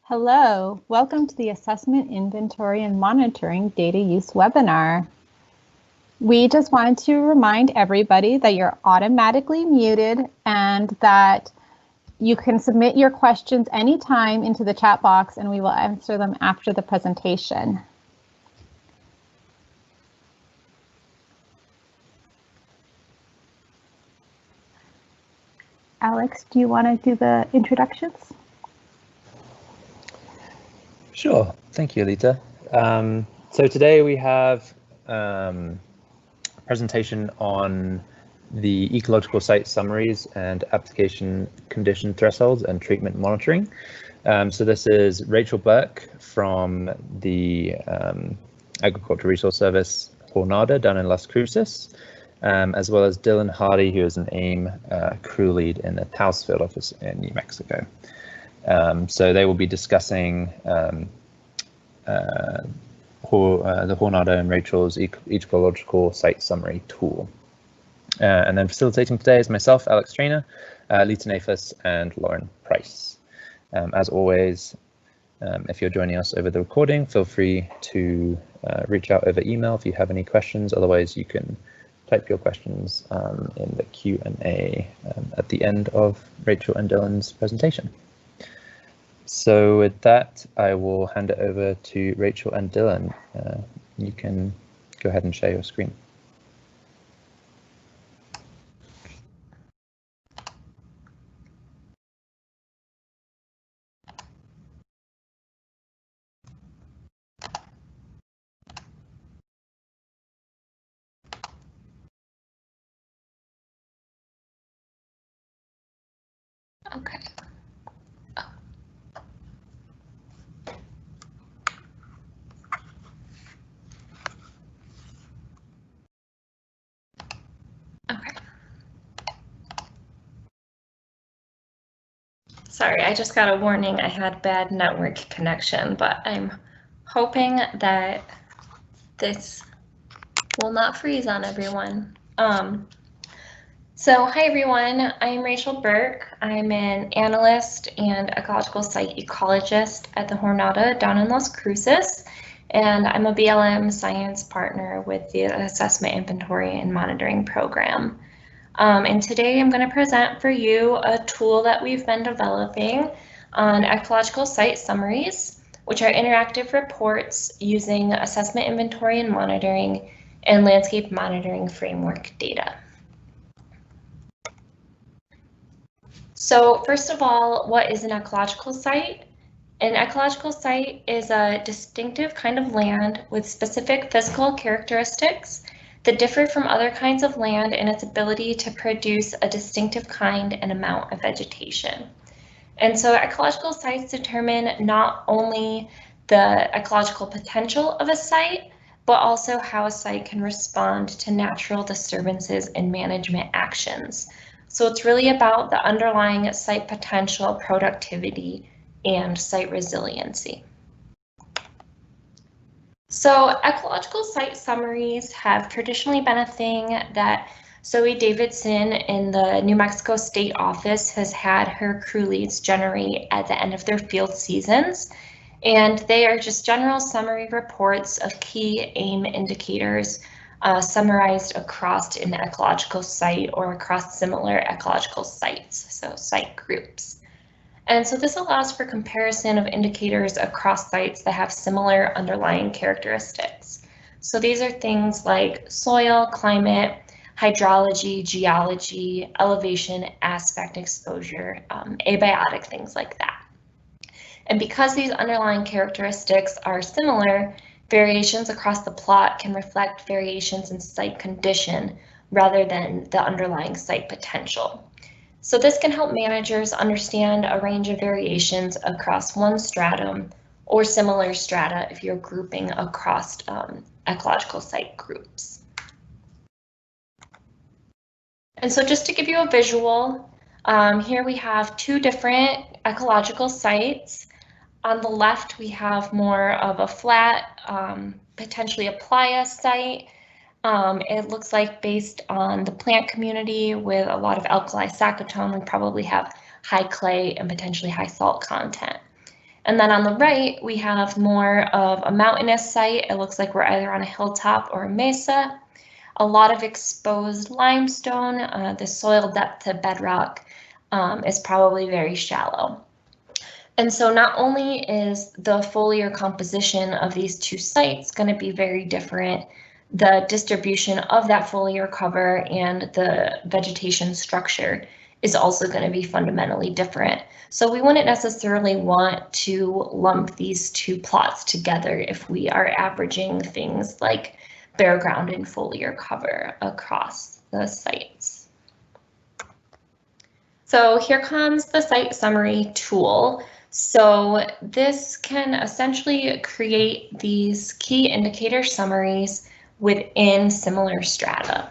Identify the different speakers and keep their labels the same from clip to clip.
Speaker 1: Hello, welcome to the Assessment, Inventory, and Monitoring Data Use webinar. We just wanted to remind everybody that you're automatically muted and that you can submit your questions anytime into the chat box and we will answer them after the presentation. Alex, do you want to do the introductions?
Speaker 2: Sure, thank you, Alita. So today we have a presentation on the ecological site summaries and application condition thresholds and treatment monitoring. So this is Rachel Burke from the Agricultural Resource Service Jornada down in Las Cruces, as well as Dylan Hardy, who is an AIM crew lead in the Taos Field Office in New Mexico. So they will be discussing the Jornada and Rachel's ecological site summary tool. And then facilitating today is myself, Alex Trainer, Lita Nafis, and Lauren Price. As always, if you're joining us over the recording, feel free to reach out over email if you have any questions. Otherwise, you can type your questions in the Q&A at the end of Rachel and Dylan's presentation. So with that, I will hand it over to Rachel and Dylan. You can go ahead and share your screen.
Speaker 3: Okay. Okay. Sorry, I just got a warning I had bad network connection, but I'm hoping that this will not freeze on everyone. So hi everyone, I'm Rachel Burke. I'm an analyst and ecological site ecologist at the Jornada down in Las Cruces, and I'm a BLM science partner with the Assessment, Inventory, and Monitoring program. And today I'm going to present for you a tool that we've been developing on ecological site summaries, which are interactive reports using assessment, inventory, and monitoring and landscape monitoring framework data. So first of all, what is an ecological site? An ecological site is a distinctive kind of land with specific physical characteristics that differ from other kinds of land in its ability to produce a distinctive kind and amount of vegetation. And so ecological sites determine not only the ecological potential of a site, but also how a site can respond to natural disturbances and management actions. So it's really about the underlying site potential, productivity, and site resiliency. So ecological site summaries have traditionally been a thing that Zoe Davidson in the New Mexico State Office has had her crew leads generate at the end of their field seasons. And they are just general summary reports of key AIM indicators summarized across an ecological site or across similar ecological sites, so site groups. And so this allows for comparison of indicators across sites that have similar underlying characteristics. So these are things like soil, climate, hydrology, geology, elevation, aspect, exposure, abiotic, things like that. And because these underlying characteristics are similar, variations across the plot can reflect variations in site condition rather than the underlying site potential. So this can help managers understand a range of variations across one stratum or similar strata if you're grouping across ecological site groups. And so just to give you a visual, here we have two different ecological sites. On the left, we have more of a flat, potentially a playa site. It looks like based on the plant community with a lot of alkali saccatone, we probably have high clay and potentially high salt content. And then on the right, we have more of a mountainous site. It looks like we're either on a hilltop or a mesa. A lot of exposed limestone. The soil depth to bedrock is probably very shallow. And so not only is the foliar composition of these two sites going to be very different, the distribution of that foliar cover and the vegetation structure is also going to be fundamentally different. So we wouldn't necessarily want to lump these two plots together if we are averaging things like bare ground and foliar cover across the sites. So here comes the site summary tool. So this can essentially create these key indicator summaries within similar strata.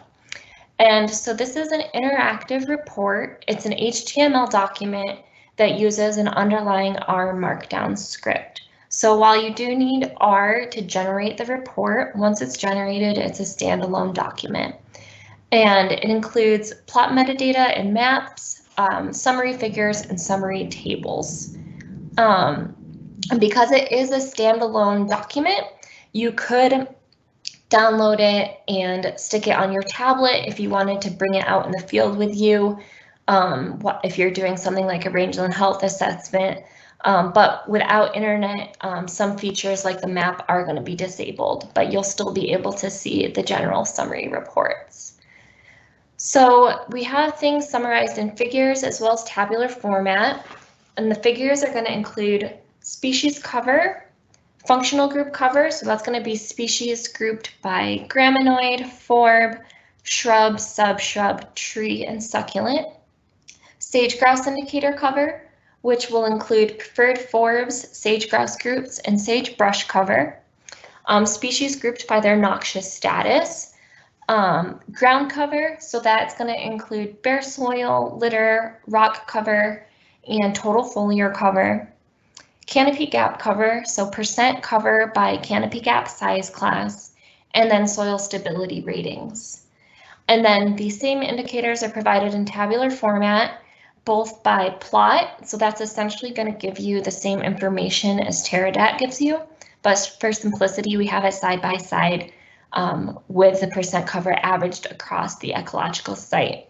Speaker 3: And so this is an interactive report. It's an HTML document that uses an underlying R markdown script. So while you do need R to generate the report, once it's generated, it's a standalone document. And it includes plot metadata and maps, summary figures, and summary tables. And because it is a standalone document, you could download it and stick it on your tablet if you wanted to bring it out in the field with you. If you're doing something like a rangeland health assessment, but without internet, some features like the map are going to be disabled, but you'll still be able to see the general summary reports. So we have things summarized in figures as well as tabular format, and the figures are going to include species cover, functional group cover, so that's going to be species grouped by graminoid, forb, shrub, subshrub, tree, and succulent. Sage grouse indicator cover, which will include preferred forbs, sage grouse groups, and sagebrush cover. Species grouped by their noxious status. Ground cover, so that's going to include bare soil, litter, rock cover, and total foliar cover. Canopy gap cover, so percent cover by canopy gap size class, and then soil stability ratings. And then these same indicators are provided in tabular format, both by plot, so that's essentially going to give you the same information as Terradat gives you, but for simplicity, we have it side by side with the percent cover averaged across the ecological site.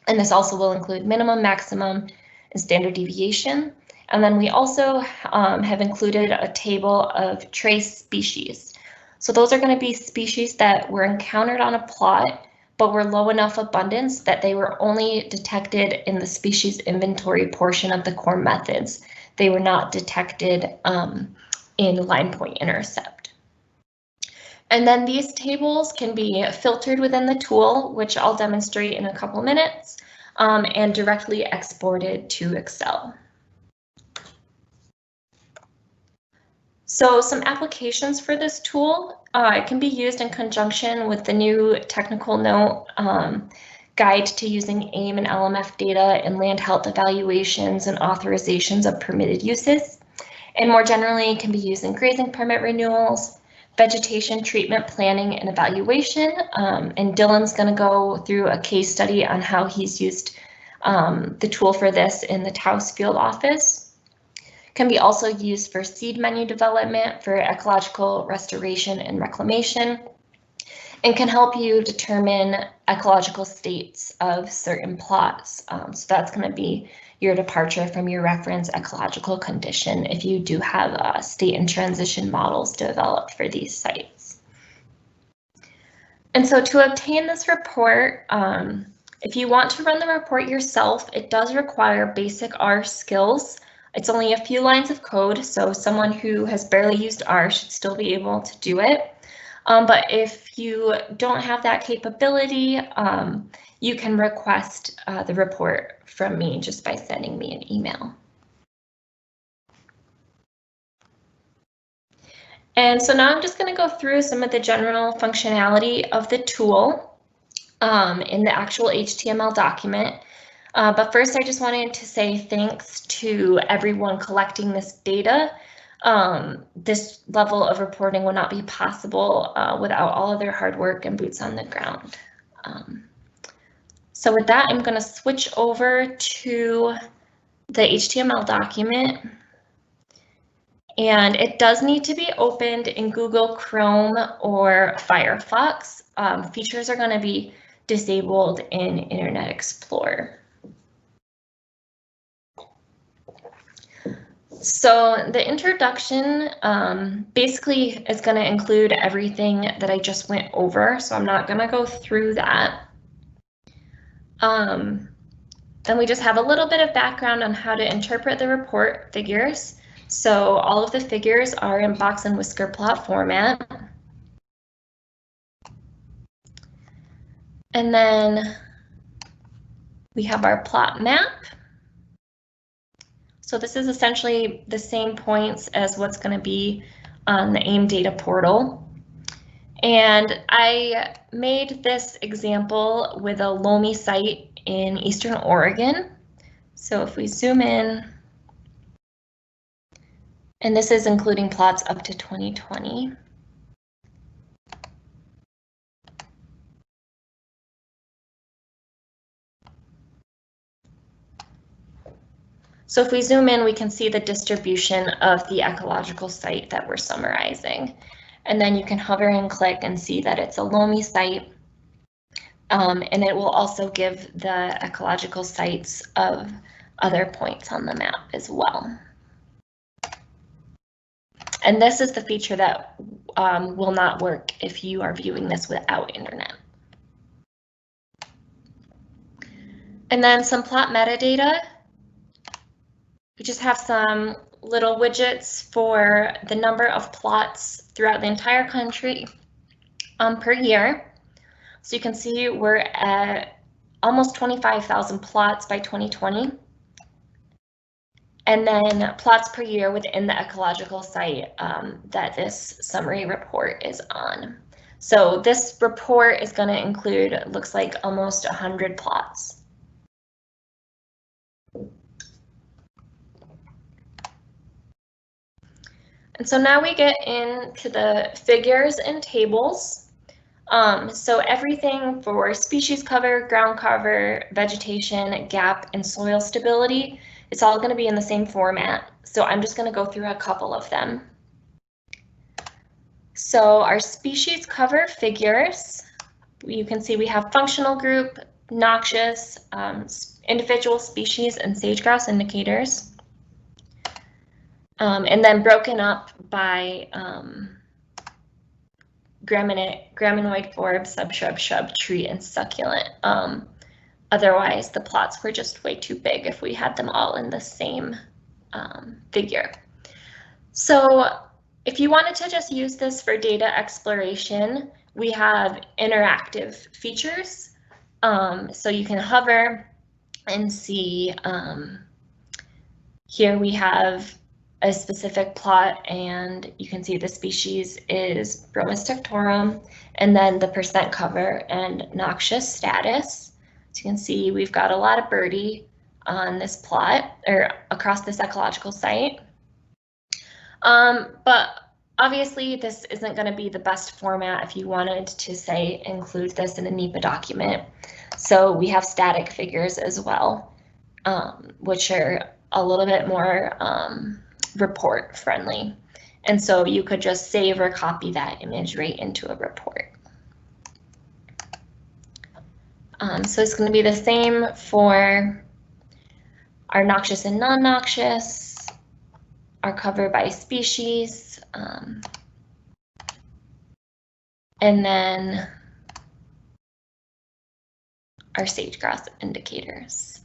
Speaker 3: And this also will include minimum, maximum, and standard deviation. And then we also have included a table of trace species. So those are going to be species that were encountered on a plot, but were low enough abundance that they were only detected in the species inventory portion of the core methods. They were not detected in line point intercept. And then these tables can be filtered within the tool, which I'll demonstrate in a couple minutes, and directly exported to Excel. So some applications for this tool, it can be used in conjunction with the new technical note guide to using AIM and LMF data in land health evaluations and authorizations of permitted uses. And more generally, it can be used in grazing permit renewals, vegetation treatment planning and evaluation. And Dylan's going to go through a case study on how he's used the tool for this in the Taos field office. Can be also used for seed menu development for ecological restoration and reclamation, and can help you determine ecological states of certain plots. So that's going to be your departure from your reference ecological condition if you do have state and transition models developed for these sites. And so to obtain this report, if you want to run the report yourself, it does require basic R skills. It's only a few lines of code, so someone who has barely used R should still be able to do it. But if you don't have that capability, you can request the report from me just by sending me an email. And so now I'm just going to go through some of the general functionality of the tool in the actual HTML document. But first, I just wanted to say thanks to everyone collecting this data. This level of reporting would not be possible without all of their hard work and boots on the ground. So with that, I'm going to switch over to the HTML document. And it does need to be opened in Google Chrome or Firefox. Features are going to be disabled in Internet Explorer. So the introduction basically is going to include everything that I just went over, so I'm not going to go through that. Then we just have a little bit of background on how to interpret the report figures. So all of the figures are in box and whisker plot format. And then we have our plot map. So this is essentially the same points as what's going to be on the AIM data portal. And I made this example with a Loamy site in Eastern Oregon. So if we zoom in, and this is including plots up to 2020. So if we zoom in, we can see the distribution of the ecological site that we're summarizing. And then you can hover and click and see that it's a Loamy site. And it will also give the ecological sites of other points on the map as well. And this is the feature that will not work if you are viewing this without internet. And then some plot metadata. We just have some little widgets for the number of plots throughout the entire country per year. So you can see we're at almost 25,000 plots by 2020. And then plots per year within the ecological site that this summary report is on. So this report is going to include, it looks like, almost 100 plots. And so now we get into the figures and tables. So everything for species cover, ground cover, vegetation, gap, and soil stability, it's all going to be in the same format. So I'm just going to go through a couple of them. So our species cover figures, you can see we have functional group, noxious, individual species, and sage-grouse indicators. And then broken up by graminoid, forb, subshrub, shrub, tree, and succulent. Otherwise, the plots were just way too big if we had them all in the same figure. So if you wanted to just use this for data exploration, we have interactive features. So you can hover and see, here we have a specific plot, and you can see the species is Bromus tectorum, and then the percent cover and noxious status. So you can see we've got a lot of birdie on this plot, or across this ecological site. But obviously this isn't going to be the best format if you wanted to, say, include this in a NEPA document. So we have static figures as well, which are a little bit more report friendly. And so you could just save or copy that image right into a report. So it's going to be the same for our noxious and non-noxious, our cover by species, and then our sage-grouse indicators.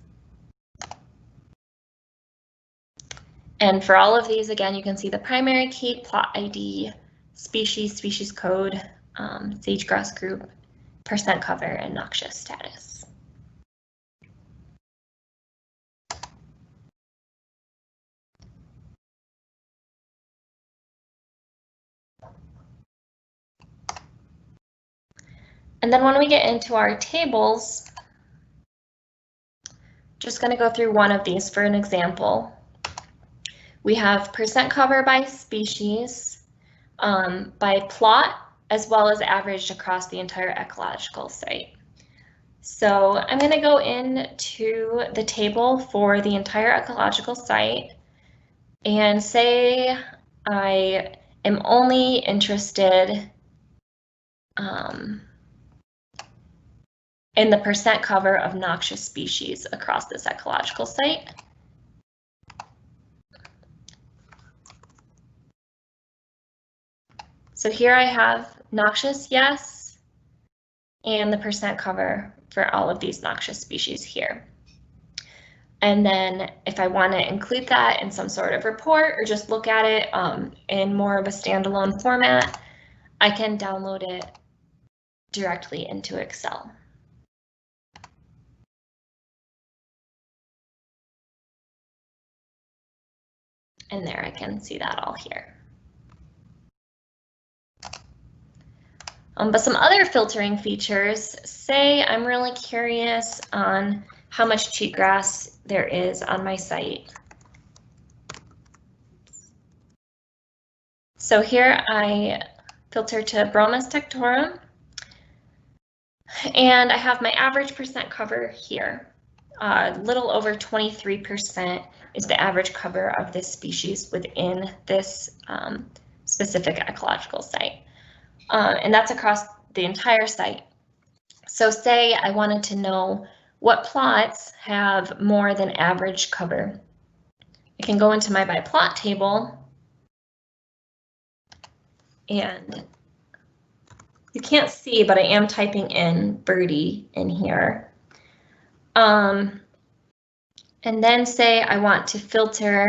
Speaker 3: And for all of these, again, you can see the primary key, plot ID, species, species code, sage-grouse group, percent cover, and noxious status. And then when we get into our tables, just going to go through one of these for an example. We have percent cover by species, by plot, as well as averaged across the entire ecological site. So I'm going to go into the table for the entire ecological site and say I am only interested in the percent cover of noxious species across this ecological site. So here I have noxious, yes, and the percent cover for all of these noxious species here. And then if I want to include that in some sort of report or just look at it in more of a standalone format, I can download it directly into Excel. And there I can see that all here. But some other filtering features, say I'm really curious on how much cheatgrass there is on my site. So here I filter to Bromus tectorum, and I have my average percent cover here. A little over 23% is the average cover of this species within this specific ecological site. And that's across the entire site. So say I wanted to know what plots have more than average cover. I can go into my by plot table, and you can't see, but I am typing in birdie in here. And then say I want to filter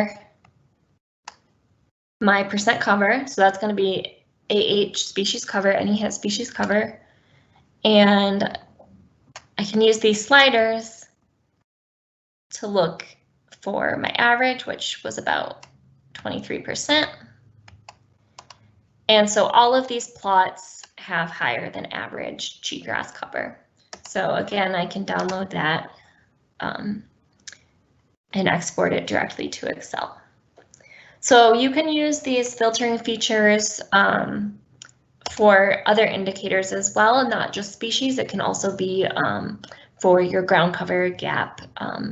Speaker 3: my percent cover. So that's going to be AH species cover, any hit species cover. And I can use these sliders to look for my average, which was about 23%. And so all of these plots have higher than average cheatgrass cover. So again, I can download that and export it directly to Excel. So you can use these filtering features for other indicators as well, not just species. It can also be for your ground cover, gap,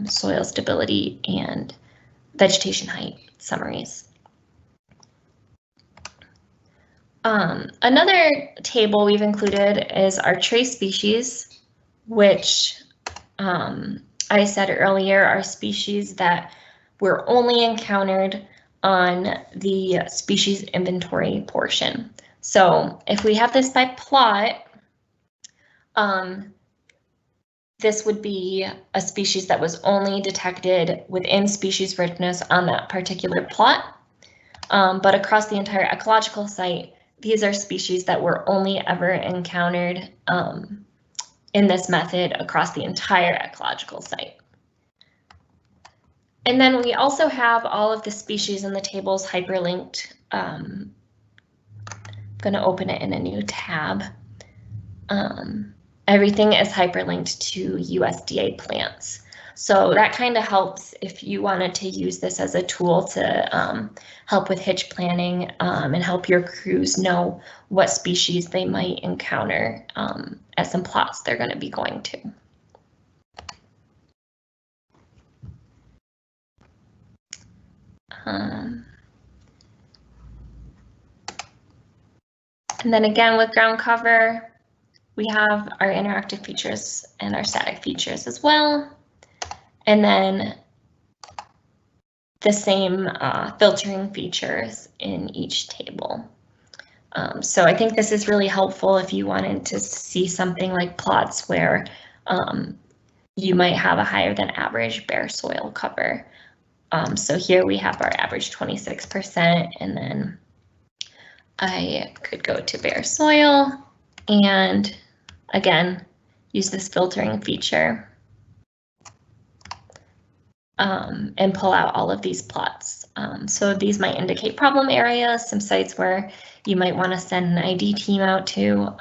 Speaker 3: soil stability, and vegetation height summaries. Another table we've included is our trace species, which I said earlier are species that were only encountered on the species inventory portion. So if we have this by plot, this would be a species that was only detected within species richness on that particular plot. But across the entire ecological site, these are species that were only ever encountered in this method across the entire ecological site. And then we also have all of the species in the tables hyperlinked. I'm going to open it in a new tab. Everything is hyperlinked to USDA plants. So that kind of helps if you wanted to use this as a tool to help with hitch planning and help your crews know what species they might encounter at some plots they're going to be going to. And then again with ground cover, we have our interactive features and our static features as well. And then the same filtering features in each table. So I think this is really helpful if you wanted to see something like plots where you might have a higher than average bare soil cover. So here we have our average 26%, and then I could go to bare soil and again use this filtering feature and pull out all of these plots. So these might indicate problem areas, some sites where you might want to send an ID team out to,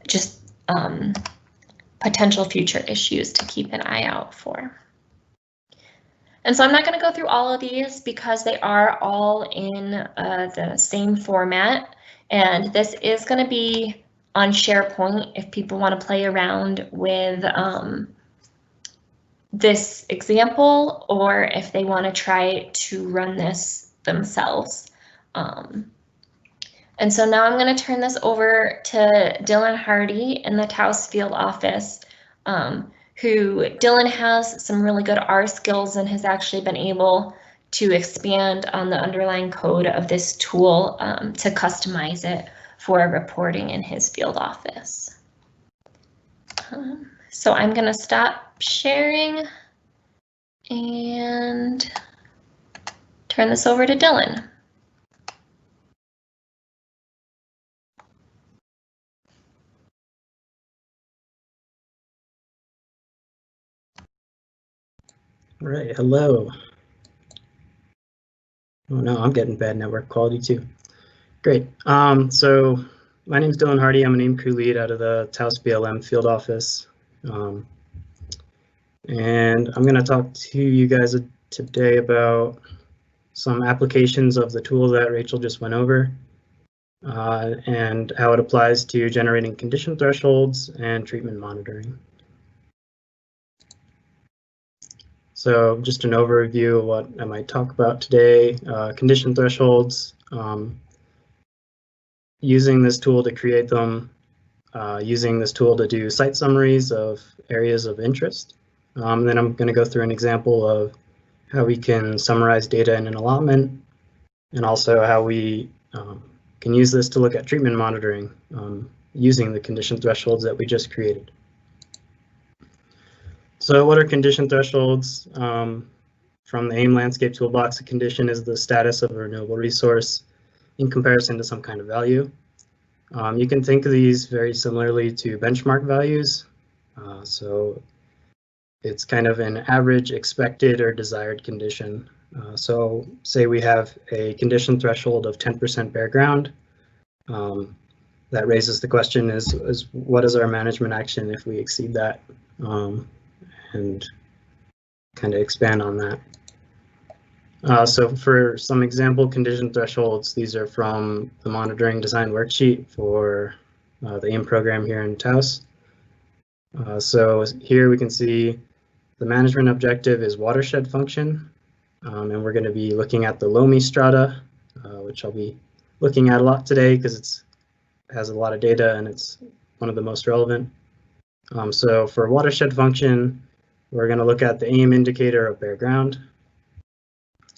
Speaker 3: just potential future issues to keep an eye out for. And so I'm not going to go through all of these because they are all in the same format, and this is going to be on SharePoint if people want to play around with this example, or if they want to try to run this themselves. And so now I'm going to turn this over to Dylan Hardy in the Taos field office, who Dylan has some really good R skills and has actually been able to expand on the underlying code of this tool to customize it for reporting in his field office. So I'm going to stop sharing and turn this over to Dylan.
Speaker 4: All right, hello. Oh no, I'm getting bad network quality too. Great. So my name is Dylan Hardy. I'm an AIM crew lead out of the Taos BLM field office. And I'm going to talk to you guys today about some applications of the tool that Rachel just went over and how it applies to generating condition thresholds and treatment monitoring. So just an overview of what I might talk about today, condition thresholds, using this tool to create them, using this tool to do site summaries of areas of interest. Then I'm going to go through an example of how we can summarize data in an allotment, and also how we can use this to look at treatment monitoring using the condition thresholds that we just created. So what are condition thresholds? From the AIM landscape toolbox, a condition is the status of a renewable resource in comparison to some kind of value. You can think of these very similarly to benchmark values. So it's kind of an average expected or desired condition. So say we have a condition threshold of 10% bare ground. That raises the question is what is our management action if we exceed that? And kind of expand on that. So for some example condition thresholds, these are from the monitoring design worksheet for the AIM program here in Taos. So here we can see the management objective is watershed function, and we're going to be looking at the loamy strata, which I'll be looking at a lot today because it has a lot of data and it's one of the most relevant. So for watershed function, we're going to look at the AIM indicator of bare ground.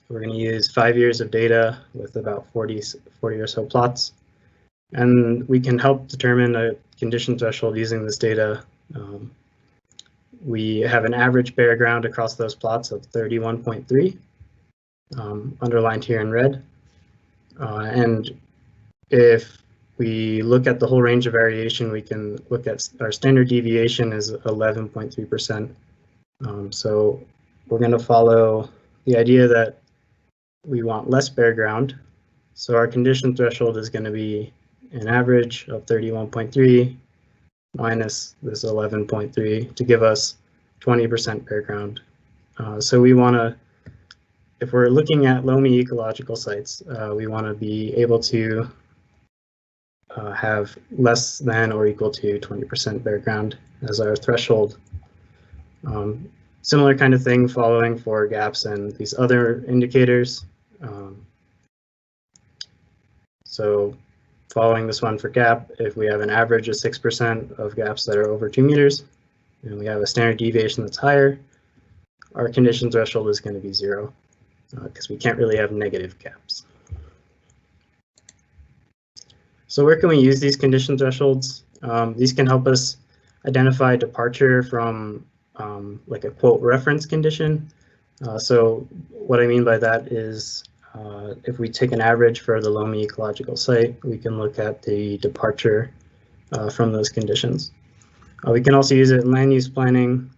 Speaker 4: We're going to use 5 years of data with about 40 or so plots. And we can help determine a condition threshold using this data. We have an average bare ground across those plots of 31.3, underlined here in red. And if we look at the whole range of variation, we can look at our standard deviation is 11.3%. So we're going to follow the idea that we want less bare ground. So our condition threshold is going to be an average of 31.3 minus this 11.3 to give us 20% bare ground. So we want to, if we're looking at loamy ecological sites, we want to be able to have less than or equal to 20% bare ground as our threshold. Similar kind of thing following for gaps and these other indicators. So following this one for gap, if we have an average of 6% of gaps that are over 2 meters, and we have a standard deviation that's higher, our condition threshold is going to be 0, because we can't really have negative gaps. So where can we use these condition thresholds? These can help us identify departure from like a quote reference condition. So what I mean by that is if we take an average for the loamy ecological site, we can look at the departure from those conditions. We can also use it in land use planning.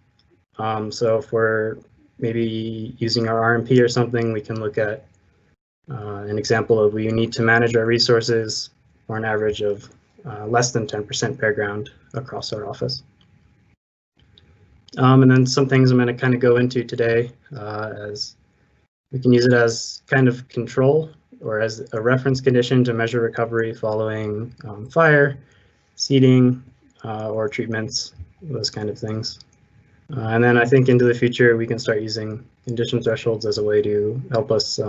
Speaker 4: So if we're maybe using our RMP or something, we can look at an example of we need to manage our resources for an average of less than 10% bare ground across our office. And then some things I'm going to kind of go into today as we can use it as kind of control or as a reference condition to measure recovery following fire, seeding, or treatments, those kind of things. And then I think into the future we can start using condition thresholds as a way to help us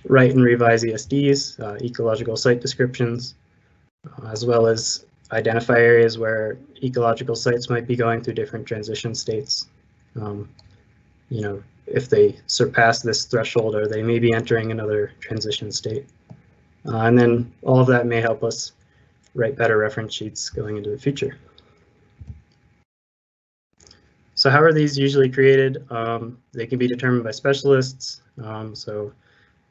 Speaker 4: write and revise ESDs, ecological site descriptions, as well as identify areas where ecological sites might be going through different transition states. You know, if they surpass this threshold, or they may be entering another transition state. And then all of that may help us write better reference sheets going into the future. So how are these usually created? They can be determined by specialists. So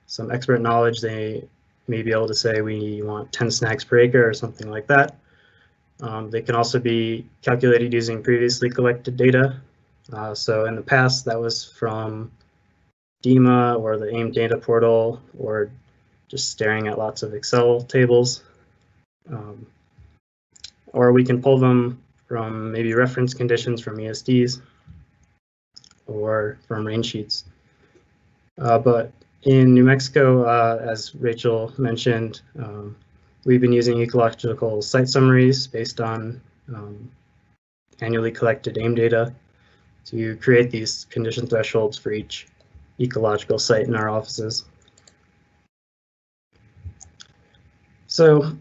Speaker 4: some expert knowledge, they may be able to say we want 10 snags per acre or something like that. They can also be calculated using previously collected data. So in the past, that was from DEMA or the AIM data portal, or just staring at lots of Excel tables. Or we can pull them from maybe reference conditions from ESDs or from rain sheets. But in New Mexico, as Rachel mentioned, we've been using ecological site summaries based on annually collected AIM data to create these condition thresholds for each ecological site in our offices. So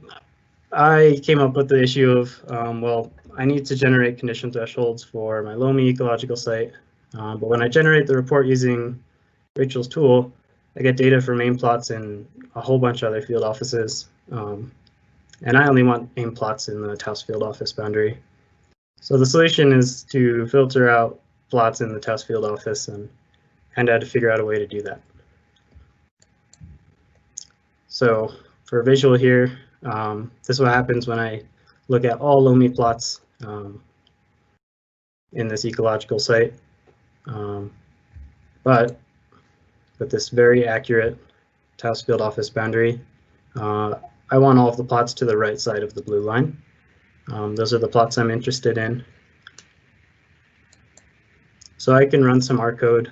Speaker 4: I came up with the issue of, well, I need to generate condition thresholds for my Loamy ecological site, but when I generate the report using Rachel's tool, I get data from AIM plots in a whole bunch of other field offices, and I only want AIM plots in the Taos field office boundary. So the solution is to filter out plots in the Taos field office, and kind of had to figure out a way to do that. So for a visual here, this is what happens when I look at all Loamy plots in this ecological site. But with this very accurate Taos field office boundary, I want all of the plots to the right side of the blue line. Those are the plots I'm interested in. So I can run some R code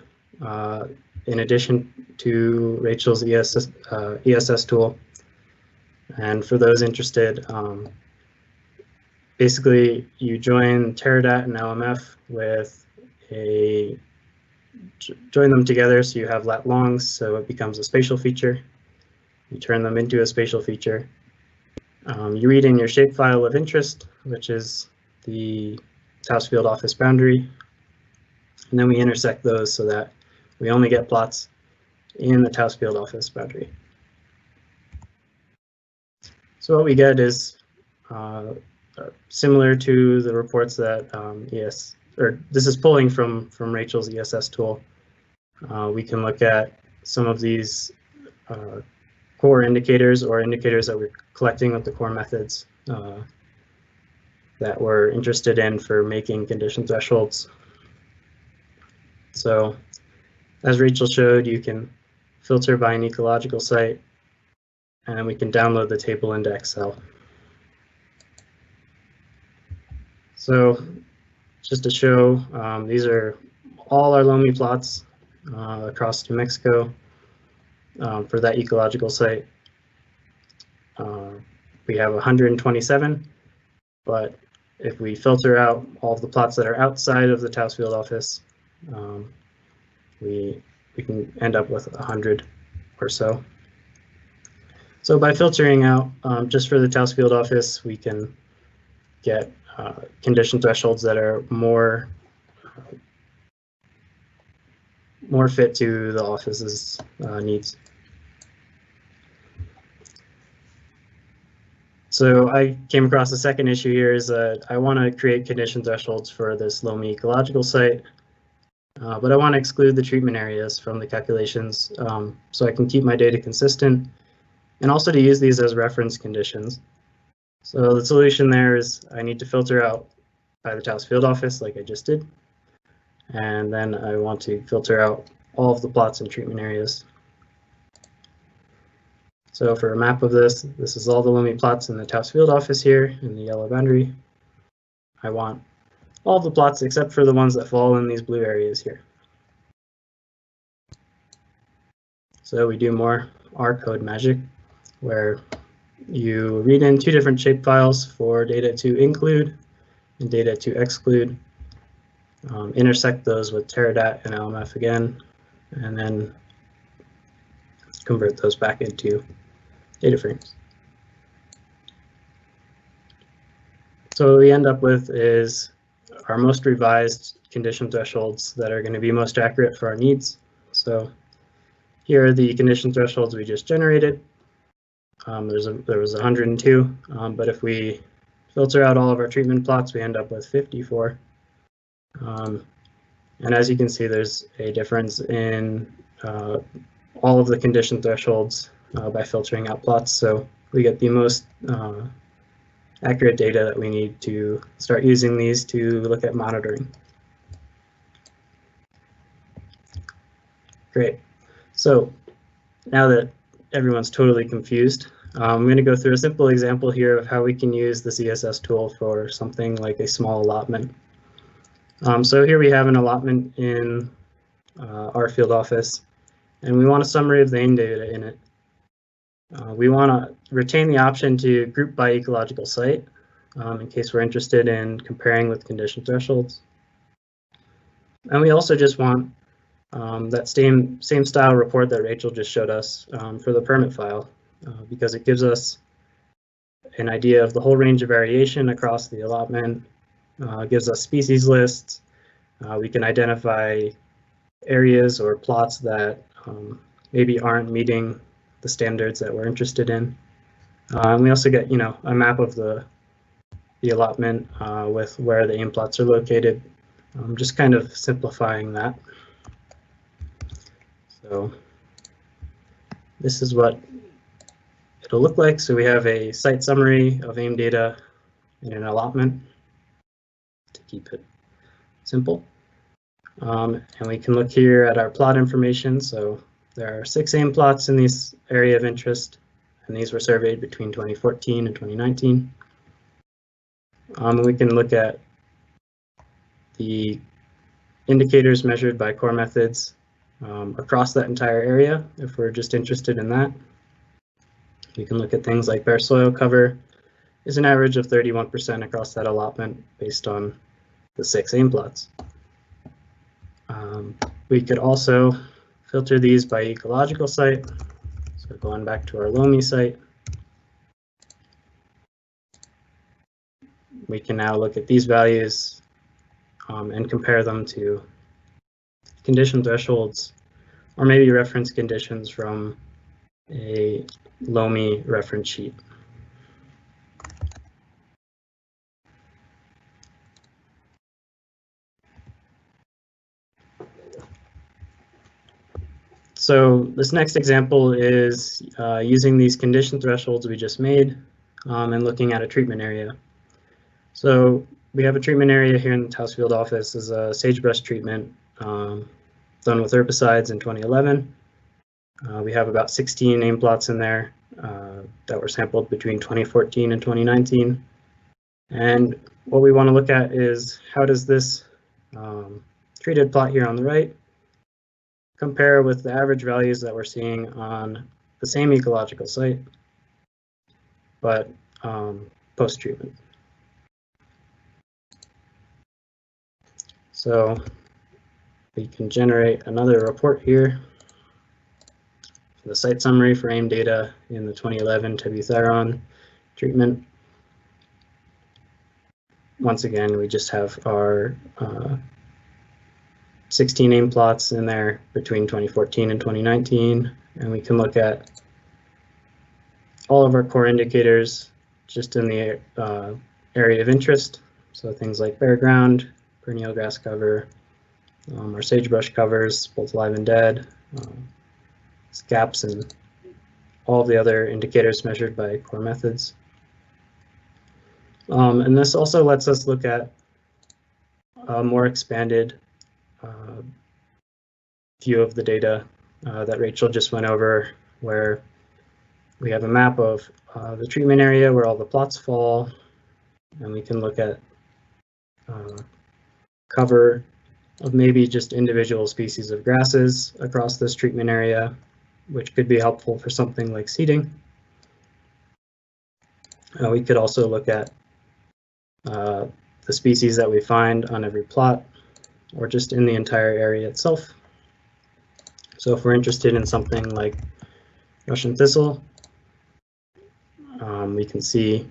Speaker 4: in addition to Rachel's ESS tool. And for those interested, basically you join Metadata and LMF with join them together so you have lat longs, so it becomes a spatial feature. You turn them into a spatial feature. You read in your shapefile of interest, which is the Taos field office boundary, and then we intersect those so that we only get plots in the Taos field office boundary. So what we get is similar to the reports that this is pulling from Rachel's ESS tool. We can look at some of these core indicators, or indicators that we're collecting with the core methods that we're interested in for making condition thresholds. So as Rachel showed, you can filter by an ecological site, and then we can download the table into Excel. So just to show, these are all our Loamy plots across New Mexico for that ecological site. We have 127, but if we filter out all of the plots that are outside of the Taos field office, we can end up with 100 or so. So by filtering out just for the Taos field office, we can get condition thresholds that are more fit to the office's needs. So I came across the second issue here is that I want to create condition thresholds for this Loamy ecological site, but I want to exclude the treatment areas from the calculations so I can keep my data consistent, and also to use these as reference conditions. So the solution there is I need to filter out by the Taos field office like I just did, and then I want to filter out all of the plots and treatment areas. So for a map of this is all the Loamy plots in the Taos field office here in the yellow boundary. I want all of the plots except for the ones that fall in these blue areas here. So we do more R code magic, where you read in two different shapefiles for data to include and data to exclude, intersect those with Metadata and LMF again, and then convert those back into data frames. So what we end up with is our most revised condition thresholds that are going to be most accurate for our needs. So here are the condition thresholds we just generated. There was 102, but if we filter out all of our treatment plots, we end up with 54. And as you can see, there's a difference in all of the condition thresholds by filtering out plots. So we get the most accurate data that we need to start using these to look at monitoring. Great. So now that everyone's totally confused, I'm going to go through a simple example here of how we can use the CSS tool for something like a small allotment. So here we have an allotment in our field office, and we want a summary of the AIM data in it. We want to retain the option to group by ecological site in case we're interested in comparing with condition thresholds. And we also just want that same style report that Rachel just showed us for the permit file, because it gives us an idea of the whole range of variation across the allotment, gives us species lists. We can identify areas or plots that maybe aren't meeting the standards that we're interested in. And we also get, a map of the allotment with where the AIM plots are located. Just kind of simplifying that. So this is what it'll look like. So we have a site summary of AIM data in an allotment to keep it simple. And we can look here at our plot information. So there are 6 AIM plots in this area of interest, and these were surveyed between 2014 and 2019. We can look at the indicators measured by core methods across that entire area if we're just interested in that. We can look at things like bare soil cover is an average of 31% across that allotment based on the 6 AIM plots. We could also filter these by ecological site. So going back to our Lomi site, we can now look at these values and compare them to condition thresholds, or maybe reference conditions from a Lomi reference sheet. So this next example is using these condition thresholds we just made and looking at a treatment area. So we have a treatment area here in the Taos Field office as a sagebrush treatment done with herbicides in 2011. We have about 16 AIM plots in there that were sampled between 2014 and 2019. And what we want to look at is how does this treated plot here on the right compare with the average values that we're seeing on the same ecological site, but post-treatment. So we can generate another report here. The site summary for AIM data in the 2011 tebutheron treatment. Once again, we just have our 16 AIM plots in there between 2014 and 2019, and we can look at all of our core indicators just in the area of interest. So things like bare ground, perennial grass cover, our sagebrush covers, both live and dead, gaps, and all of the other indicators measured by core methods. And this also lets us look at a more expanded view of the data that Rachel just went over, where we have a map of the treatment area where all the plots fall, and we can look at cover of maybe just individual species of grasses across this treatment area, which could be helpful for something like seeding. We could also look at the species that we find on every plot, or just in the entire area itself. So if we're interested in something like Russian thistle. We can see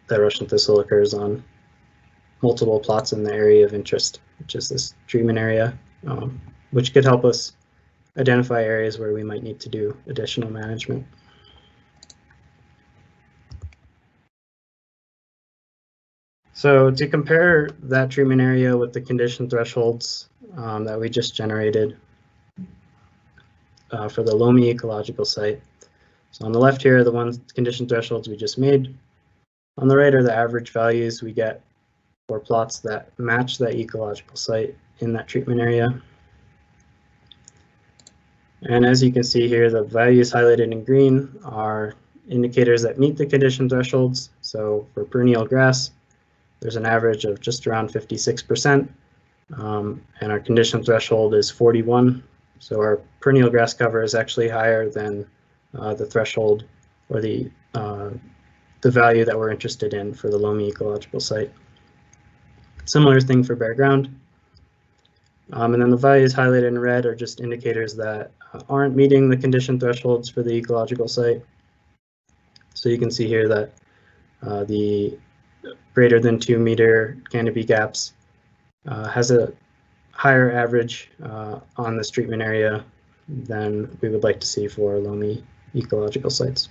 Speaker 4: that Russian thistle occurs on multiple plots in the area of interest, which is this treatment area, which could help us identify areas where we might need to do additional management. So to compare that treatment area with the condition thresholds that we just generated for the Loamy ecological site. So on the left here are the condition thresholds we just made. On the right are the average values we get for plots that match that ecological site in that treatment area. And as you can see here, the values highlighted in green are indicators that meet the condition thresholds. So for perennial grass, there's an average of just around 56%, and our condition threshold is 41. So our perennial grass cover is actually higher than the threshold or the value that we're interested in for the Loamy ecological site. Similar thing for bare ground. And then the values highlighted in red are just indicators that aren't meeting the condition thresholds for the ecological site. So you can see here that the greater than 2 meter canopy gaps has a higher average on this treatment area than we would like to see for Loamy ecological sites.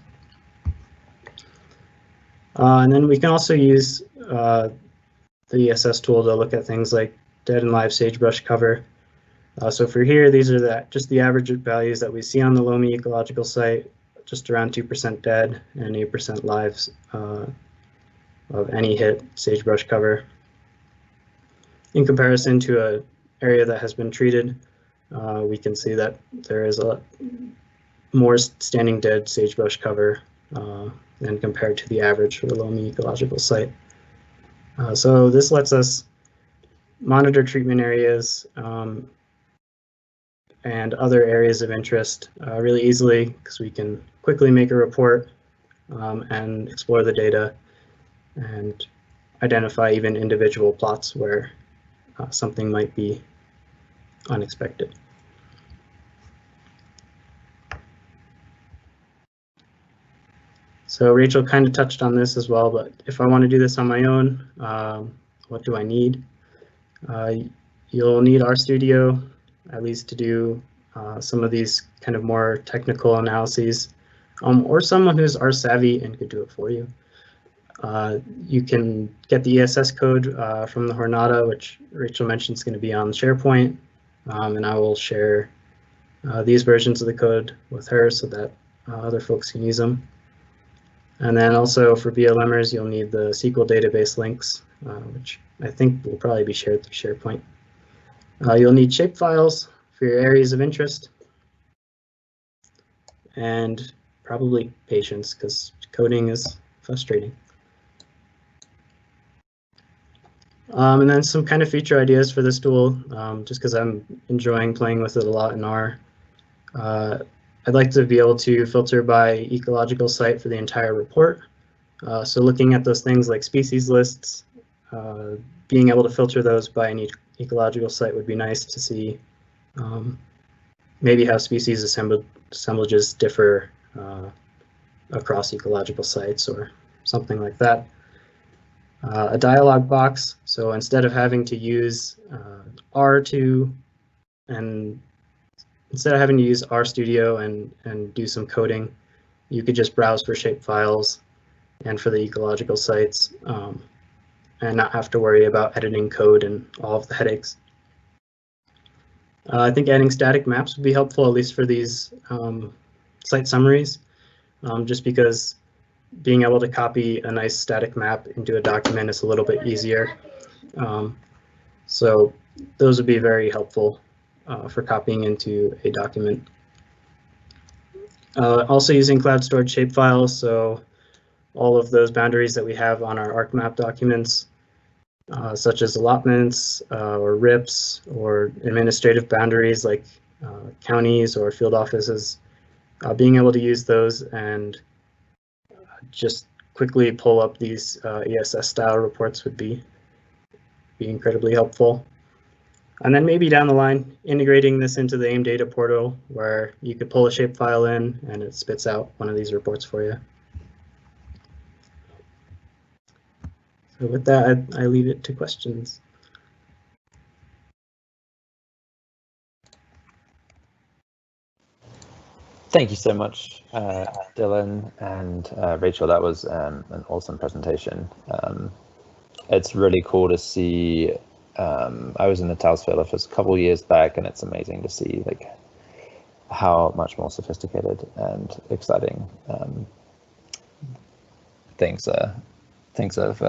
Speaker 4: And then we can also use the ESS tool to look at things like dead and live sagebrush cover. So for here, these are just the average values that we see on the Loamy ecological site, just around 2% dead and 8% lives of any hit sagebrush cover. In comparison to an area that has been treated, we can see that there is a more standing dead sagebrush cover than compared to the average for the Loamy ecological site. So this lets us monitor treatment areas and other areas of interest really easily, because we can quickly make a report and explore the data and identify even individual plots where something might be unexpected. So Rachel kind of touched on this as well, but if I want to do this on my own, what do I need? You'll need RStudio, at least to do some of these kind of more technical analyses, or someone who's R savvy and could do it for you. You can get the ESS code from the Hornada, which Rachel mentioned is going to be on SharePoint, and I will share these versions of the code with her so that other folks can use them. And then also for BLMers, you'll need the SQL database links, which I think will probably be shared through SharePoint. You'll need shapefiles for your areas of interest, and probably patience, because coding is frustrating. And then some kind of feature ideas for this tool, just because I'm enjoying playing with it a lot in R. I'd like to be able to filter by ecological site for the entire report. So looking at those things like species lists, being able to filter those by an ecological site would be nice to see maybe how species assemblages differ across ecological sites or something like that. A dialog box, so instead of having to use RStudio and do some coding, you could just browse for shapefiles and for the ecological sites and not have to worry about editing code and all of the headaches. I think adding static maps would be helpful, at least for these site summaries, just because being able to copy a nice static map into a document is a little bit easier. So those would be very helpful for copying into a document. Also using cloud stored shapefiles, so all of those boundaries that we have on our ArcMap documents, such as allotments or RIPs or administrative boundaries like counties or field offices, being able to use those and just quickly pull up these ESS style reports would be incredibly helpful. And then maybe down the line, integrating this into the AIM data portal where you could pull a shapefile in and it spits out one of these reports for you. So with that, I leave it to questions.
Speaker 2: Thank you so much, Dylan and Rachel. That was an awesome presentation. It's really cool to see. I was in the Towsville office a couple of years back, and it's amazing to see like how much more sophisticated and exciting things have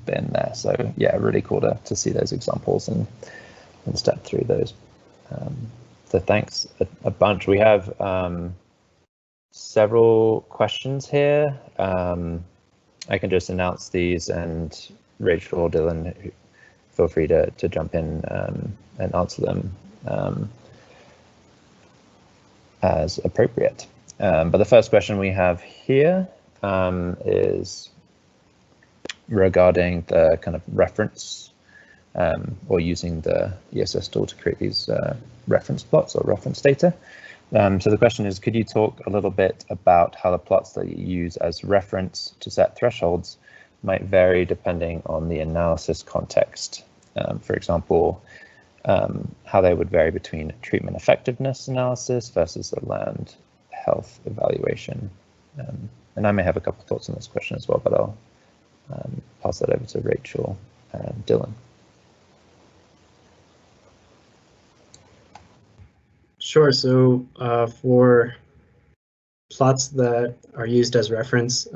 Speaker 2: been there. So yeah, really cool to see those examples and step through those. So thanks a bunch. We have several questions here. I can just announce these, and Rachel or Dylan, feel free to jump in and answer them as appropriate. But the first question we have here is regarding the kind of reference or using the ESS tool to create these reference plots or reference data. So the question is, could you talk a little bit about how the plots that you use as reference to set thresholds might vary depending on the analysis context? For example, how they would vary between treatment effectiveness analysis versus a land health evaluation. And I may have a couple of thoughts on this question as well, but I'll pass that over to Rachel and Dylan.
Speaker 4: Sure. So for plots that are used as reference,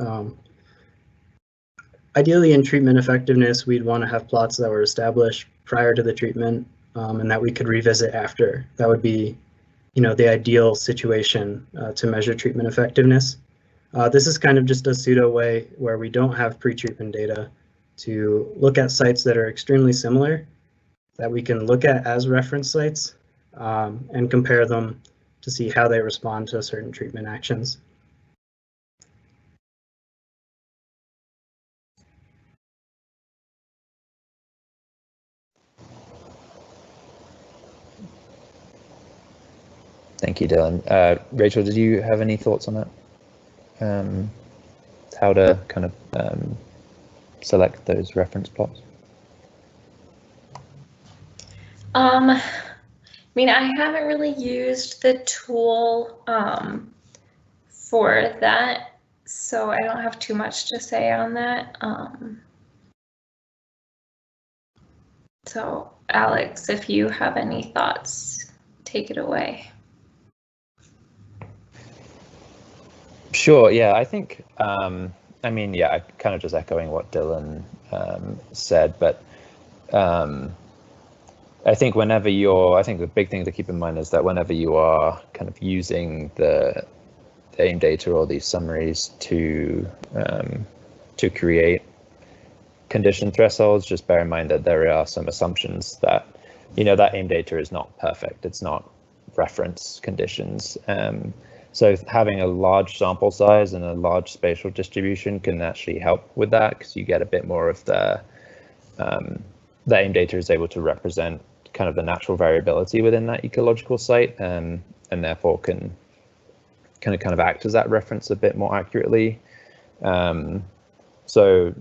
Speaker 4: ideally in treatment effectiveness, we'd want to have plots that were established prior to the treatment and that we could revisit after. That would be, the ideal situation to measure treatment effectiveness. This is kind of just a pseudo way where we don't have pre-treatment data to look at sites that are extremely similar that we can look at as reference sites and compare them to see how they respond to certain treatment actions.
Speaker 2: Thank you, Dylan. Rachel, did you have any thoughts on that? How to kind of select those reference plots?
Speaker 3: I mean, I haven't really used the tool for that, so I don't have too much to say on that. So Alex, if you have any thoughts, take it away.
Speaker 2: Sure, yeah, I think, I mean, yeah, I kind of just echoing what Dylan said, but I think I think the big thing to keep in mind is that whenever you are kind of using the AIM data or these summaries to create condition thresholds, just bear in mind that there are some assumptions that, that AIM data is not perfect. It's not reference conditions. So having a large sample size and a large spatial distribution can actually help with that, because you get a bit more of the AIM data is able to represent kind of the natural variability within that ecological site, and therefore can kind of act as that reference a bit more accurately. So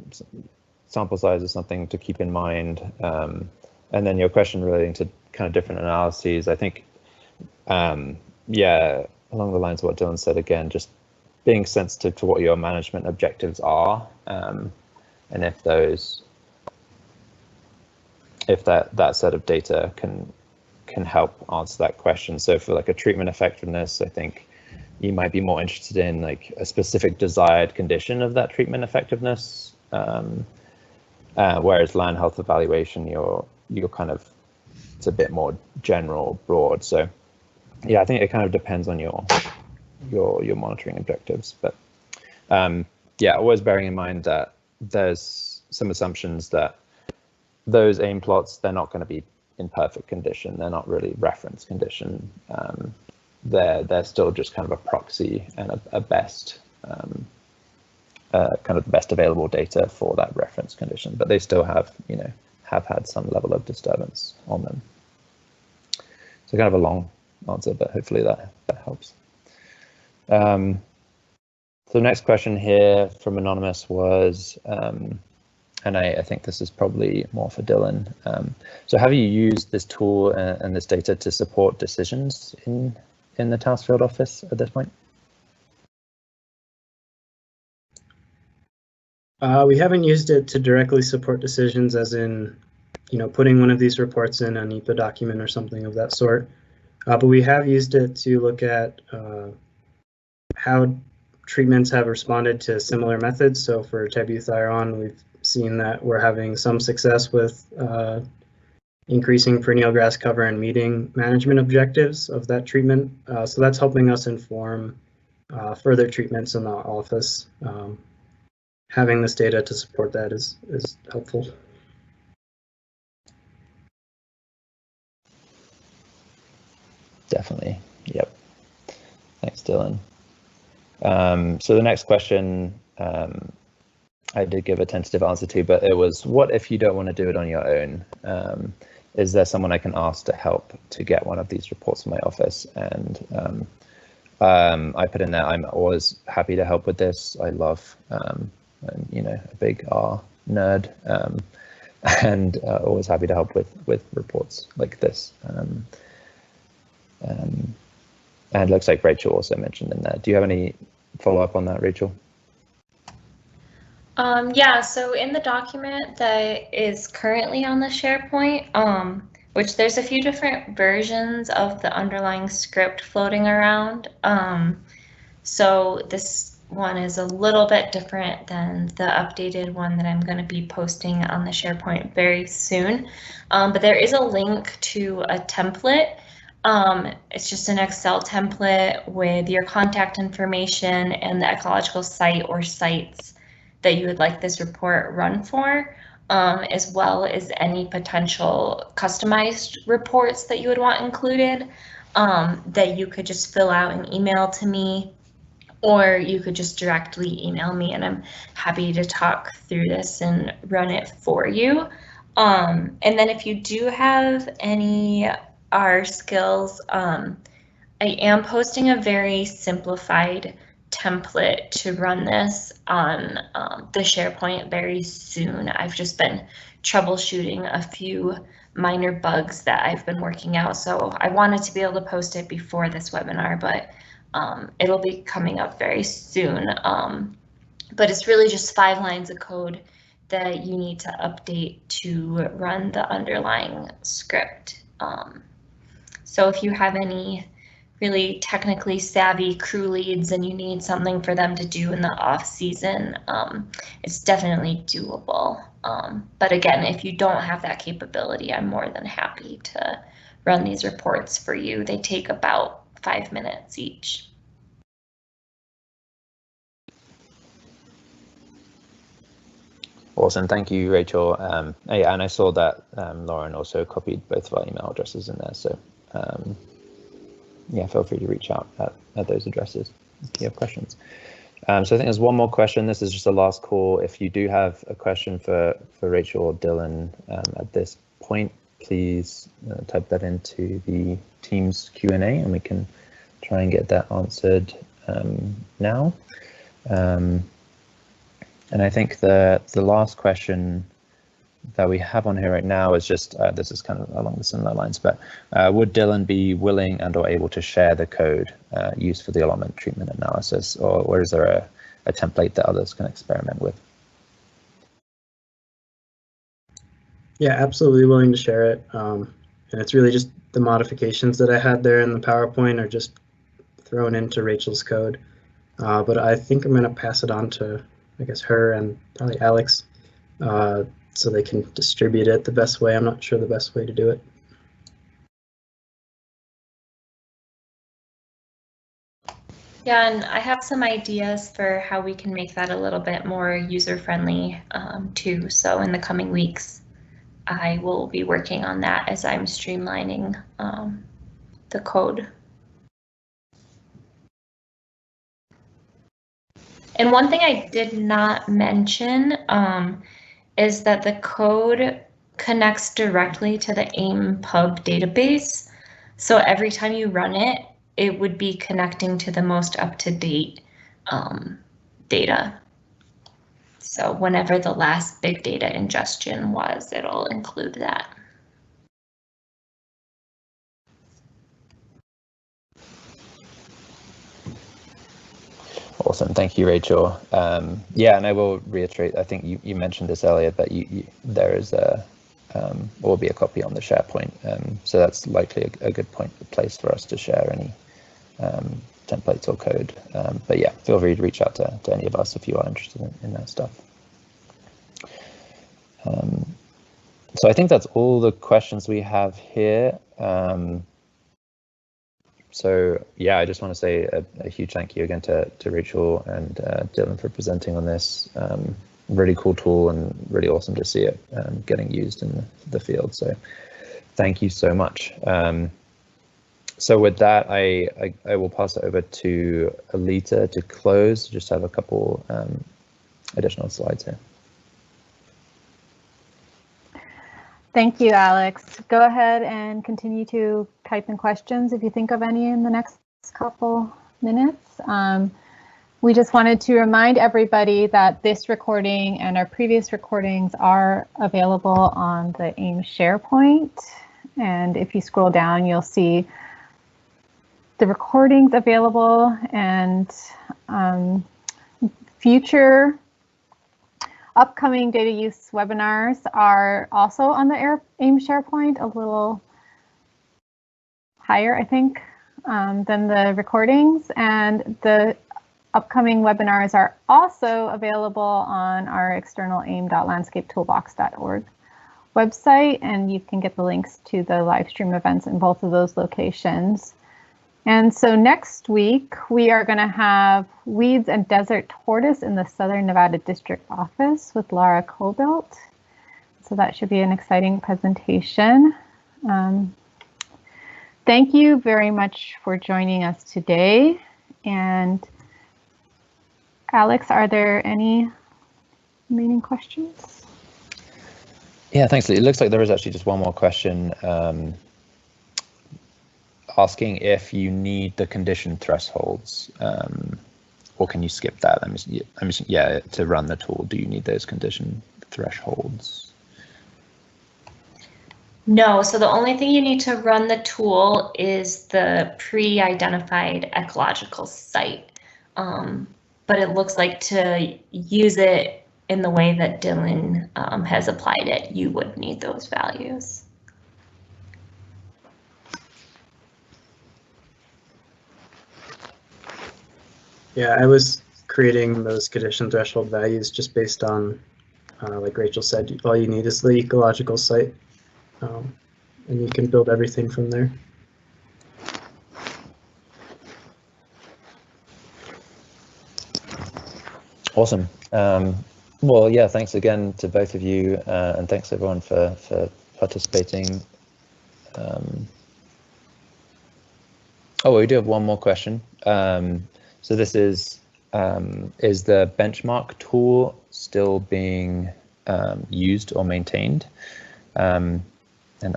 Speaker 2: sample size is something to keep in mind. And then your question relating to kind of different analyses, I think, yeah, along the lines of what Dylan said, again, just being sensitive to what your management objectives are, and if that set of data can help answer that question. So for like a treatment effectiveness, I think you might be more interested in like a specific desired condition of that treatment effectiveness, whereas land health evaluation, you're kind of, it's a bit more general, broad. So yeah, I think it kind of depends on your monitoring objectives, but yeah, always bearing in mind that there's some assumptions that those AIM plots, they're not going to be in perfect condition. They're not really reference condition. They're still just kind of a proxy and a best kind of the best available data for that reference condition, but they still have, have had some level of disturbance on them. So kind of a long answer, but hopefully that helps. So the next question here from Anonymous was, and I think this is probably more for Dylan. So have you used this tool and this data to support decisions in the task field office at this point?
Speaker 4: We haven't used it to directly support decisions, as in, putting one of these reports in an NEPA document or something of that sort. But we have used it to look at how treatments have responded to similar methods. So for tebuthyron, we've seen that we're having some success with increasing perennial grass cover and meeting management objectives of that treatment. So that's helping us inform further treatments in the office. Having this data to support that is helpful.
Speaker 2: Definitely. Yep. Thanks, Dylan. So the next question I did give a tentative answer to, but it was, what if you don't want to do it on your own? Is there someone I can ask to help to get one of these reports in my office? And I put in there, I'm always happy to help with this. I love, a big R nerd, and always happy to help with reports like this. And it looks like Rachel also mentioned in there. Do you have any follow-up on that, Rachel?
Speaker 3: Yeah, so in the document that is currently on the SharePoint, which there's a few different versions of the underlying script floating around. So this one is a little bit different than the updated one that I'm going to be posting on the SharePoint very soon. But there is a link to a template. It's just an Excel template with your contact information and the ecological site or sites that you would like this report run for, as well as any potential customized reports that you would want included, that you could just fill out and email to me, or you could just directly email me, and I'm happy to talk through this and run it for you. And then if you do have any R skills, I am posting a very simplified template to run this on the SharePoint very soon. I've just been troubleshooting a few minor bugs that I've been working out, so I wanted to be able to post it before this webinar, but it'll be coming up very soon. But it's really just 5 lines of code that you need to update to run the underlying script. So if you have any really technically savvy crew leads and you need something for them to do in the off season, it's definitely doable. But again, if you don't have that capability, I'm more than happy to run these reports for you. They take about 5 minutes each.
Speaker 2: Awesome, thank you, Rachel. Yeah, and I saw that Lauren also copied both of our email addresses in there, so yeah, feel free to reach out at those addresses if you have questions. So I think there's one more question. This is just a last call. If you do have a question for Rachel or Dylan at this point, please type that into the Teams Q&A and we can try and get that answered now. And I think the last question that we have on here right now is just, this is kind of along the similar lines, but would Dylan be willing and or able to share the code used for the allotment treatment analysis, or is there a template that others can experiment with?
Speaker 4: Yeah, absolutely willing to share it. And it's really just the modifications that I had there in the PowerPoint are just thrown into Rachel's code. But I think I'm going to pass it on to, I guess, her and probably Alex, so they can distribute it the best way. I'm not sure the best way to do it.
Speaker 3: Yeah, and I have some ideas for how we can make that a little bit more user-friendly too. So in the coming weeks, I will be working on that as I'm streamlining the code. And one thing I did not mention is that the code connects directly to the AIM pub database. So every time you run it, it would be connecting to the most up-to-date data. So whenever the last big data ingestion was, it'll include that.
Speaker 2: Awesome, thank you, Rachel. Yeah, and I will reiterate, I think you mentioned this earlier, but there is will be a copy on the SharePoint, so that's likely a good place for us to share any templates or code. But yeah, feel free to reach out to any of us if you are interested in that stuff. So I think that's all the questions we have here. So yeah, I just want to say a huge thank you again to Rachel and Dylan for presenting on this. Really cool tool and really awesome to see it getting used in the field. So thank you so much. So with that, I will pass it over to Alita to close. Just have a couple additional slides here.
Speaker 1: Thank you, Alex. Go ahead and continue to type in questions if you think of any in the next couple minutes. We just wanted to remind everybody that this recording and our previous recordings are available on the AIM SharePoint. And if you scroll down, you'll see the recordings available, and future upcoming data use webinars are also on the AIM SharePoint, a little higher, I think, than the recordings. And the upcoming webinars are also available on our external aim.landscapetoolbox.org website, and you can get the links to the live stream events in both of those locations. And so next week, we are going to have Weeds and Desert Tortoise in the Southern Nevada District Office with Laura Cobelt. So that should be an exciting presentation. Thank you very much for joining us today. And Alex, are there any remaining questions?
Speaker 2: Yeah, thanks, Lee. It looks like there is actually just one more question. Asking if you need the condition thresholds, or can you skip that? Yeah, to run the tool, do you need those condition thresholds?
Speaker 3: No, so the only thing you need to run the tool is the pre-identified ecological site. But it looks like to use it in the way that Dylan has applied it, you would need those values.
Speaker 4: Yeah, I was creating those condition threshold values just based on, like Rachel said, all you need is the ecological site, and you can build everything from there.
Speaker 2: Awesome. Well, yeah, thanks again to both of you, and thanks everyone for participating. Oh, we do have one more question. So this is the benchmark tool still being used or maintained? And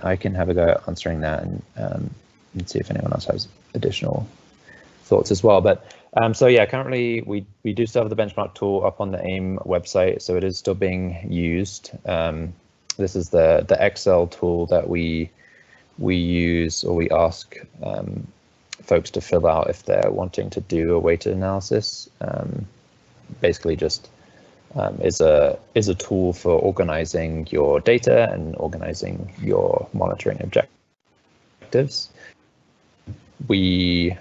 Speaker 2: I can have a go at answering that and see if anyone else has additional thoughts as well. But so yeah, currently we do still have the benchmark tool up on the AIM website, so it is still being used. This is the Excel tool that we use, or we ask folks to fill out if they're wanting to do a weighted analysis. Basically just is a tool for organizing your data and organizing your monitoring objectives. We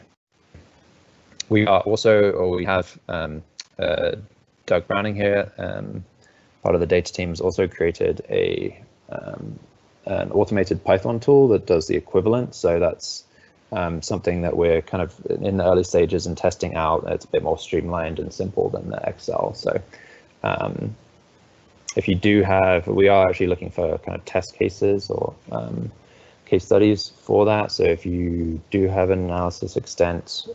Speaker 2: are also, or we have Doug Browning here, part of the data team, has also created an automated Python tool that does the equivalent. So that's something that we're kind of in the early stages and testing out. It's a bit more streamlined and simple than the Excel. So if you do have, we are actually looking for kind of test cases or case studies for that. So if you do have an analysis extent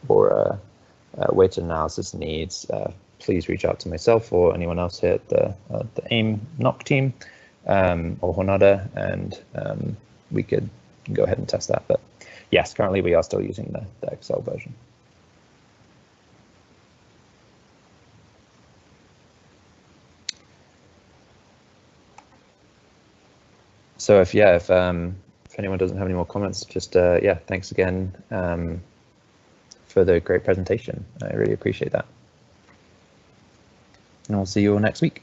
Speaker 2: or a weighted analysis needs, please reach out to myself or anyone else here at the AIM NOC team or Jornada, and we could you can go ahead and test that. But yes, currently we are still using the Excel version. So if anyone doesn't have any more comments, just yeah, thanks again for the great presentation. I really appreciate that. And we'll see you all next week.